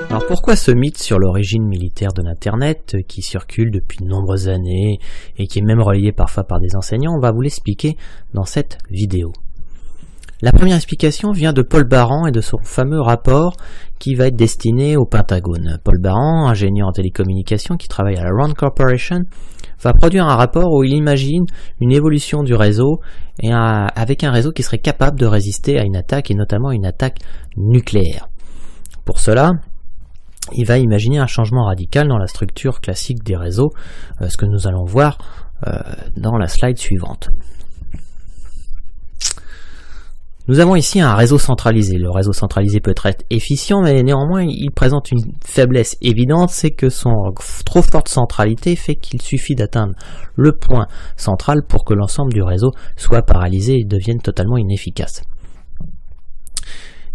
Alors pourquoi ce mythe sur l'origine militaire de l'Internet qui circule depuis de nombreuses années et qui est même relayé parfois par des enseignants? On va vous l'expliquer dans cette vidéo. La première explication vient de Paul Baran et de son fameux rapport qui va être destiné au Pentagone. Paul Baran, ingénieur en télécommunications qui travaille à la Rand Corporation, va produire un rapport où il imagine une évolution du réseau avec un réseau qui serait capable de résister à une attaque et notamment une attaque nucléaire. Pour cela, il va imaginer un changement radical dans la structure classique des réseaux, ce que nous allons voir dans la slide suivante. Nous avons ici un réseau centralisé. Le réseau centralisé peut être efficient, mais néanmoins il présente une faiblesse évidente, c'est que son trop forte centralité fait qu'il suffit d'atteindre le point central pour que l'ensemble du réseau soit paralysé et devienne totalement inefficace.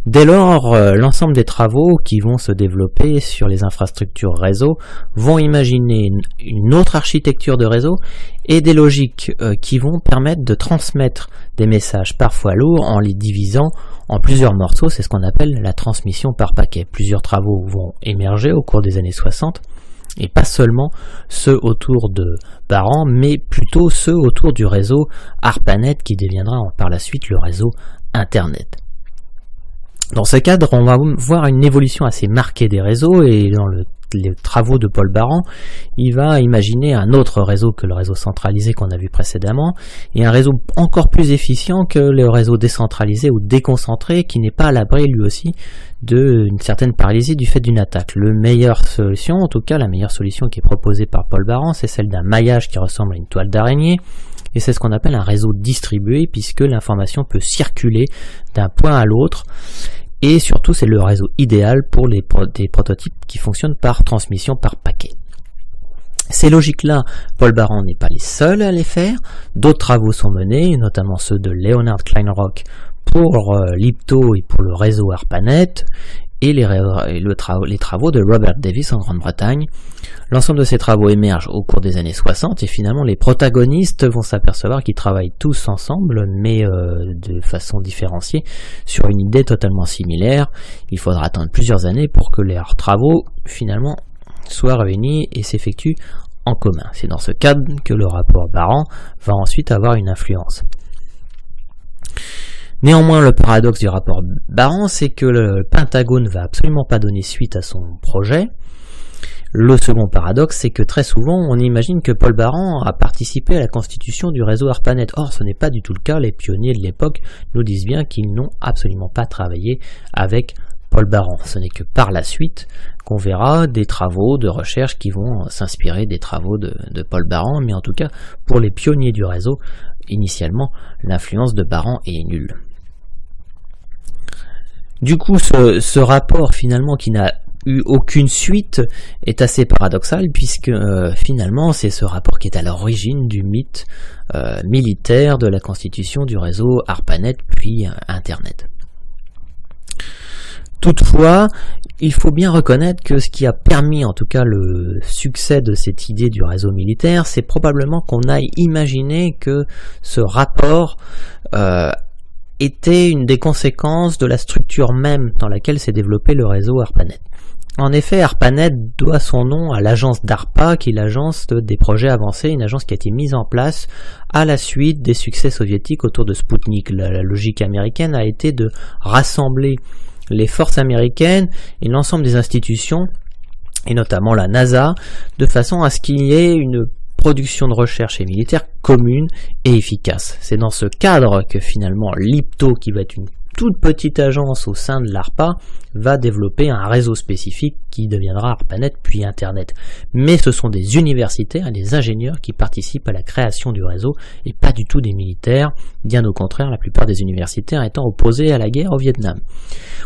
Dès lors, l'ensemble des travaux qui vont se développer sur les infrastructures réseau vont imaginer une autre architecture de réseau et des logiques qui vont permettre de transmettre des messages parfois lourds en les divisant en plusieurs morceaux. C'est ce qu'on appelle la transmission par paquet. Plusieurs travaux vont émerger au cours des années 60 et pas seulement ceux autour de Baran, mais plutôt ceux autour du réseau ARPANET qui deviendra par la suite le réseau Internet. Dans ce cadre, on va voir une évolution assez marquée des réseaux et dans les travaux de Paul Baran, il va imaginer un autre réseau que le réseau centralisé qu'on a vu précédemment et un réseau encore plus efficient que le réseau décentralisé ou déconcentré qui n'est pas à l'abri lui aussi d'une certaine paralysie du fait d'une attaque. La meilleure solution, en tout cas la meilleure solution qui est proposée par Paul Baran, c'est celle d'un maillage qui ressemble à une toile d'araignée. Et c'est ce qu'on appelle un réseau distribué puisque l'information peut circuler d'un point à l'autre et surtout c'est le réseau idéal pour des prototypes qui fonctionnent par transmission par paquet. Ces logiques-là, Paul Baran n'est pas les seuls à les faire, d'autres travaux sont menés, notamment ceux de Leonard Kleinrock pour l'IPTO et pour le réseau ARPANET et les travaux de Robert Davis en Grande-Bretagne. L'ensemble de ces travaux émergent au cours des années 60 et finalement les protagonistes vont s'apercevoir qu'ils travaillent tous ensemble mais de façon différenciée sur une idée totalement similaire. Il faudra attendre plusieurs années pour que leurs travaux finalement soient réunis et s'effectuent en commun. C'est dans ce cadre que le rapport Baran va ensuite avoir une influence. Néanmoins, le paradoxe du rapport Baran, c'est que le Pentagone ne va absolument pas donner suite à son projet. Le second paradoxe, c'est que très souvent, on imagine que Paul Baran a participé à la constitution du réseau ARPANET. Or, ce n'est pas du tout le cas. Les pionniers de l'époque nous disent bien qu'ils n'ont absolument pas travaillé avec Paul Baran. Ce n'est que par la suite qu'on verra des travaux de recherche qui vont s'inspirer des travaux de Paul Baran, mais en tout cas, pour les pionniers du réseau, initialement, l'influence de Baran est nulle. Du coup, ce rapport finalement qui n'a eu aucune suite est assez paradoxal puisque finalement c'est ce rapport qui est à l'origine du mythe militaire de la constitution du réseau ARPANET puis Internet. Toutefois, il faut bien reconnaître que ce qui a permis en tout cas le succès de cette idée du réseau militaire, c'est probablement qu'on a imaginé que ce rapport était une des conséquences de la structure même dans laquelle s'est développé le réseau ARPANET. En effet, ARPANET doit son nom à l'agence DARPA, qui est l'agence des projets avancés, une agence qui a été mise en place à la suite des succès soviétiques autour de Sputnik. La logique américaine a été de rassembler les forces américaines et l'ensemble des institutions, et notamment la NASA, de façon à ce qu'il y ait une production de recherche et militaire commune et efficace. C'est dans ce cadre que finalement l'IPTO, qui va être une toute petite agence au sein de l'ARPA, va développer un réseau spécifique qui deviendra ARPANET puis Internet. Mais ce sont des universitaires et des ingénieurs qui participent à la création du réseau et pas du tout des militaires, bien au contraire, la plupart des universitaires étant opposés à la guerre au Vietnam.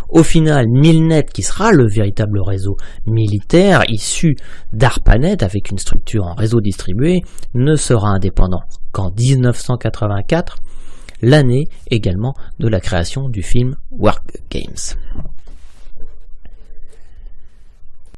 Au final, Milnet, qui sera le véritable réseau militaire issu d'ARPANET avec une structure en réseau distribué, ne sera indépendant qu'en 1984, l'année également de la création du film War Games.